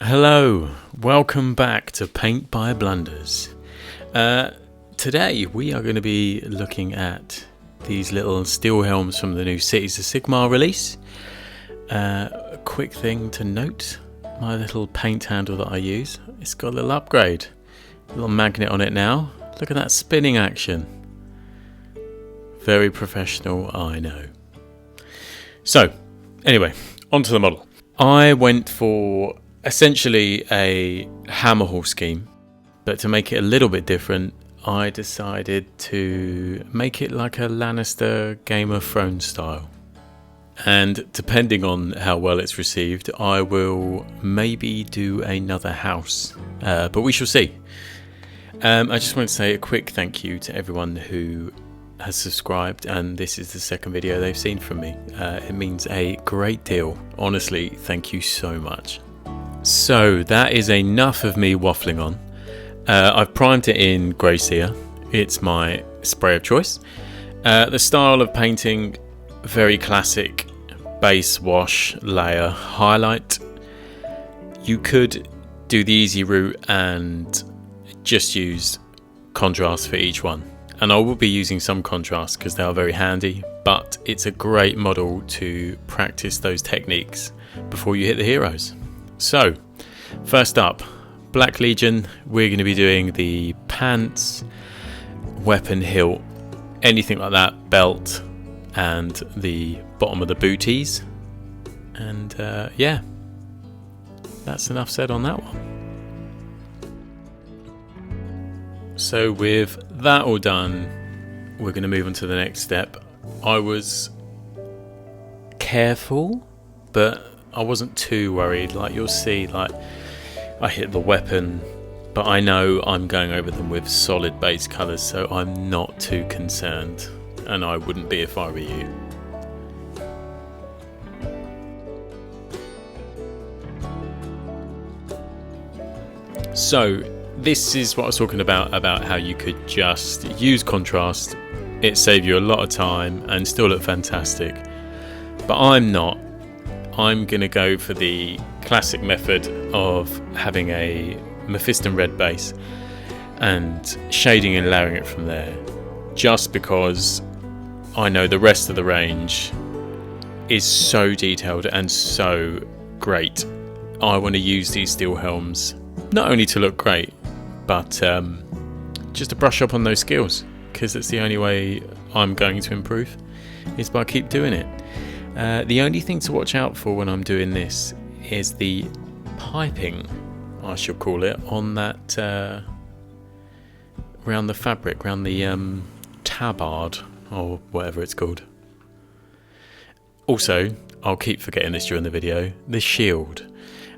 Hello, welcome back to Paint by Blunders. Today we are going to be looking at these little Steelhelms from the new Cities of Sigmar release. A quick thing to note, my little paint handle that I use, it's got a little upgrade. A little magnet on it now. Look at that spinning action. Very professional, I know. So, anyway, onto the model. I went for essentially a hammerhall scheme, but to make it a little bit different, I decided to make it like a Lannister Game of Thrones style. And depending on how well it's received, I will maybe do another house, but we shall see. I just want to say a quick thank you to everyone who has subscribed, and this is the second video they've seen from me. It means a great deal. Honestly, thank you so much. So that is enough of me waffling on. I've primed it in Grey Seer. It's my spray of choice. The style of painting, very classic, base, wash, layer, highlight. You could do the easy route and just use contrast for each one. And I will be using some contrast because they are very handy, but it's a great model to practice those techniques before you hit the heroes. So, first up, Black Legion. We're going to be doing the pants, weapon hilt, anything like that, belt, and the bottom of the booties. And yeah, that's enough said on that one. So with that all done, we're going to move on to the next step. I was careful, but I wasn't too worried. Like you'll see, like I hit the weapon, but I know I'm going over them with solid base colours, so I'm not too concerned, and I wouldn't be if I were you. So this is what I was talking about how you could just use contrast. It saved you a lot of time and still look fantastic. But I'm not. I'm going to go for the classic method of having a Mephiston red base and shading and layering it from there. Just because I know the rest of the range is so detailed and so great. I want to use these Steelhelms not only to look great, but just to brush up on those skills, because it's the only way I'm going to improve is by keep doing it. The only thing to watch out for when I'm doing this is the piping, I shall call it, on that around the fabric, around the tabard or whatever it's called. Also, I'll keep forgetting this during the video, the shield.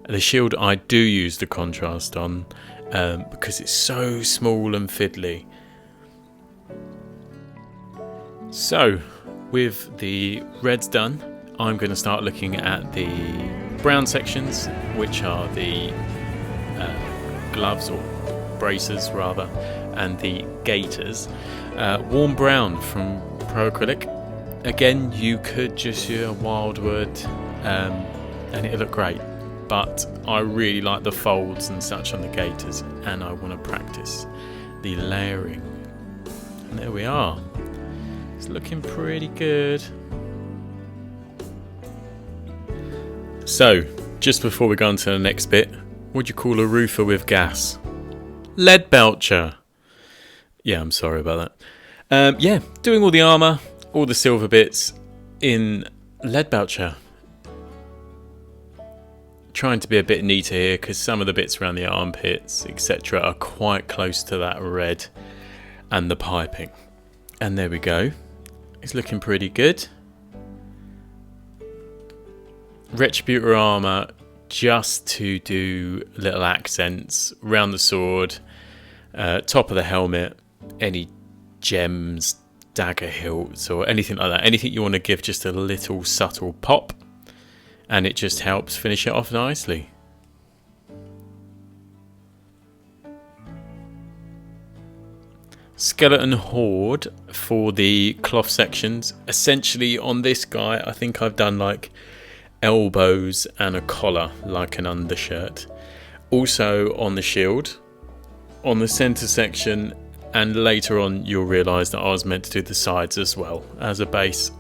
The shield I do use the contrast on because it's so small and fiddly. So, with the reds done, I'm going to start looking at the brown sections, which are the gloves or braces rather, and the gaiters. Warm brown from Pro Acrylic. Again, you could just use wildwood and it'll look great. But I really like the folds and such on the gaiters, and I want to practice the layering. And there we are. It's looking pretty good. So, just before we go on to the next bit, what do you call a roofer with gas? Lead belcher. Yeah, I'm sorry about that. Yeah, doing all the armour, all the silver bits in lead belcher. Trying to be a bit neater here because some of the bits around the armpits, etc., are quite close to that red and the piping. And there we go. It's looking pretty good. Retributor armour just to do little accents around the sword, top of the helmet, any gems, dagger hilts or anything like that. Anything you want to give just a little subtle pop. And it just helps finish it off nicely. Skeleton Horde for the cloth sections. Essentially on this guy, I think I've done like elbows and a collar like an undershirt. also on the shield, on the centre section, and later on you'll realise that I was meant to do the sides as well as a base.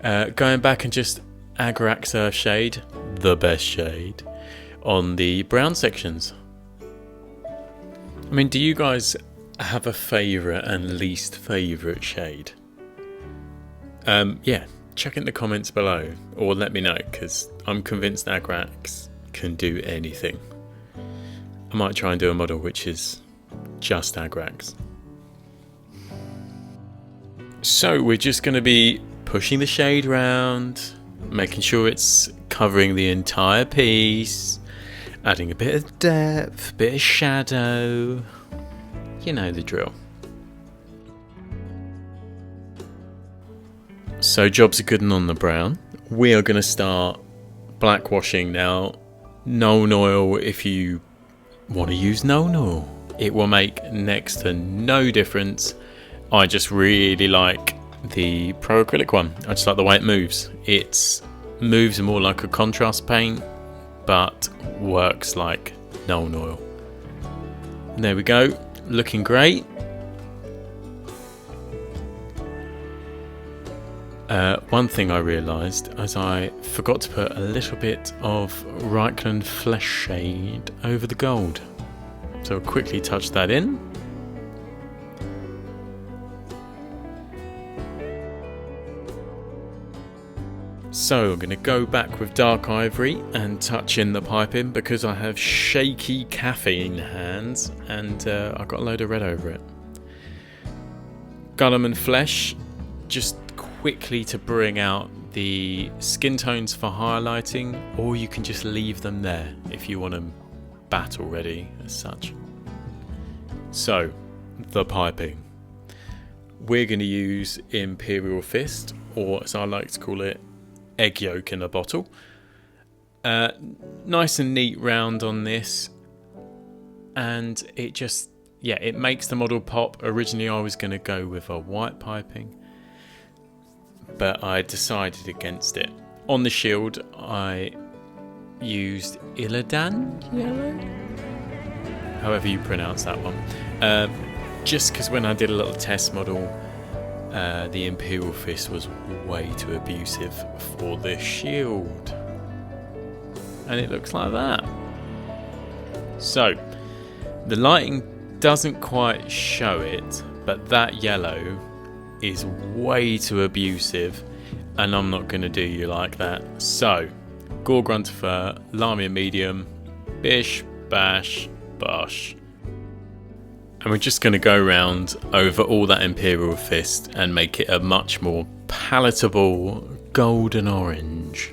Going back and just Agrax Earth shade, the best shade, on the brown sections. I mean, do you guys have a favourite and least favourite shade? Yeah, check in the comments below or let me know, because I'm convinced Agrax can do anything. I might try and do a model which is just Agrax. So we're just going to be pushing the shade round, making sure it's covering the entire piece, adding a bit of depth, a bit of shadow. You know the drill. So jobs are good and on the brown. We are going to start black washing now. Known oil, if you want to use known oil, it will make next to no difference. I just really like the pro acrylic one. I just like the way it moves. It moves more like a contrast paint, but works like known oil. And there we go, looking great. One thing I realised as I forgot to put a little bit of Reichland Flesh shade over the gold. So I'll quickly touch that in. So I'm going to go back with dark ivory and touch in the piping because I have shaky caffeine hands and I've got a load of red over it. Guilliman Flesh, just quickly to bring out the skin tones for highlighting, or you can just leave them there if you want them battle ready as such. So, the piping. We're going to use Imperial Fist, or as I like to call it, egg yolk in a bottle. Nice and neat round on this, and it just, yeah, it makes the model pop. Originally I was going to go with a white piping, but I decided against it. On the shield I used Illidan yellow, however you pronounce that one, just because when I did a little test model, the Imperial Fist was way too abusive for the shield, and it looks like that. So the lighting doesn't quite show it, but that yellow is way too abusive, and I'm not going to do you like that. So Gore Grunter Fur, Lamia Medium, bish, bash, bosh. And we're just going to go around over all that Imperial Fist and make it a much more palatable golden orange.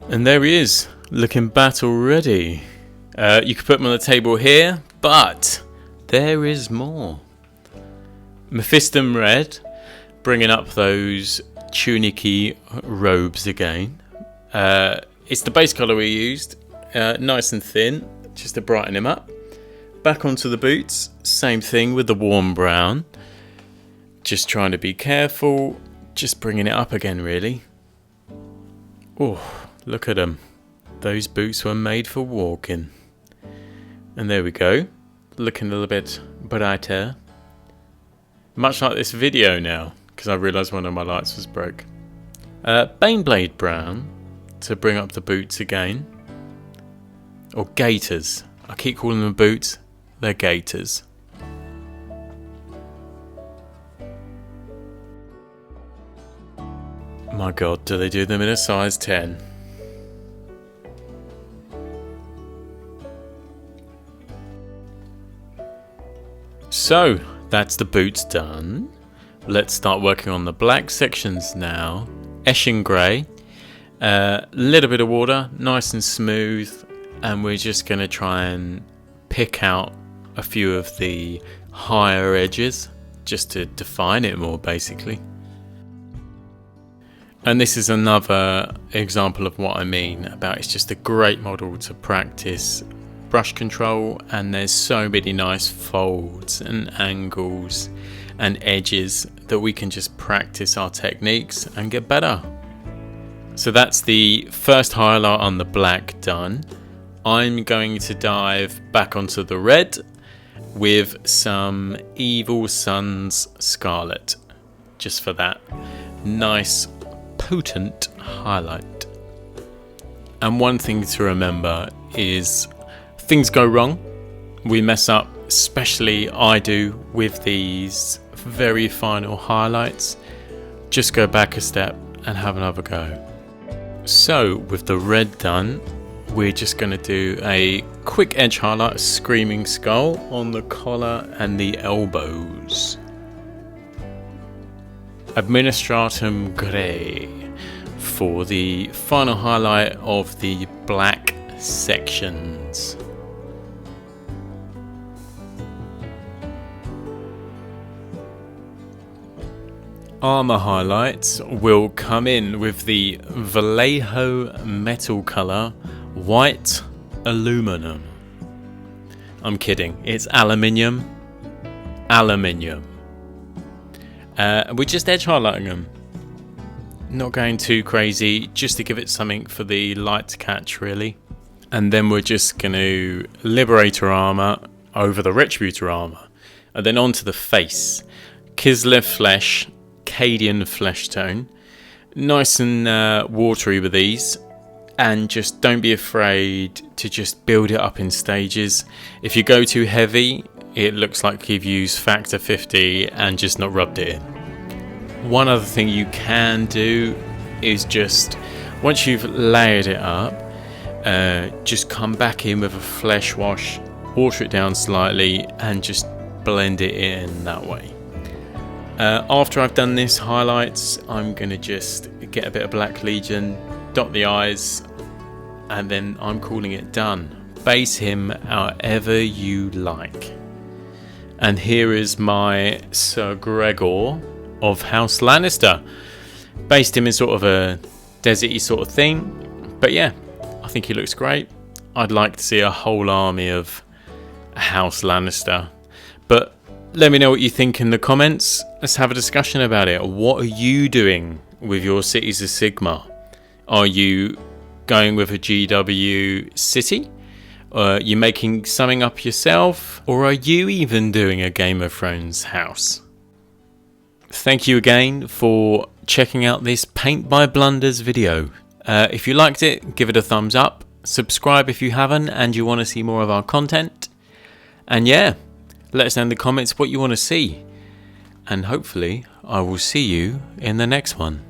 And there he is, looking battle ready. You could put him on the table here, but there is more. Mephiston Red, bringing up those tunicky robes again. It's the base colour we used. Nice and thin, just to brighten him up. Back onto the boots, same thing with the warm brown. Just trying to be careful, just bringing it up again really. Oh, look at them. Those boots were made for walking. And there we go, looking a little bit brighter. Much like this video now, because I realised one of my lights was broke. Baneblade brown, to bring up the boots again. Or gaiters. I keep calling them boots. They're gaiters. My god, do they do them in a size 10? So, that's the boots done. Let's start working on the black sections now. Eshin Grey. Little bit of water, nice and smooth. And we're just going to try and pick out a few of the higher edges just to define it more basically. And this is another example of what I mean about it's just a great model to practice brush control, and there's so many nice folds and angles and edges that we can just practice our techniques and get better. So that's the first highlight on the black done. I'm going to dive back onto the red with some Evil Sun's Scarlet, just for that nice potent highlight. And one thing to remember is things go wrong, we mess up, especially I do with these very final highlights. Just go back a step and have another go. So with the red done, we're just going to do a quick edge highlight, Screaming Skull on the collar and the elbows. Administratum Grey for the final highlight of the black sections. Armour highlights will come in with the Vallejo metal colour, white aluminum. I'm kidding, it's aluminium. Aluminium. We're just edge highlighting them. Not going too crazy, just to give it something for the light to catch, really. And then we're just going to Liberator armour over the Retributor armour. And then onto the face. Kislev flesh, Cadian flesh tone. Nice and watery with these. And just don't be afraid to just build it up in stages. If you go too heavy, it looks like you've used factor 50 and just not rubbed it in. One other thing you can do is just, once you've layered it up, just come back in with a flesh wash, water it down slightly and just blend it in that way. After I've done this highlights, I'm going to just get a bit of Black Legion, dot the eyes, and then I'm calling it done. Base him however you like. And here is my Sir Gregor of House Lannister. Based him in sort of a deserty sort of thing. But yeah, I think he looks great. I'd like to see a whole army of House Lannister. But let me know what you think in the comments. Let's have a discussion about it. What are you doing with your cities of Sigmar? Are you going with a GW city? Are you making something up yourself? Or are you even doing a Game of Thrones house? Thank you again for checking out this Paint by Blunders video. If you liked it, give it a thumbs up. Subscribe if you haven't and you want to see more of our content. And yeah, let us know in the comments what you want to see. And hopefully I will see you in the next one.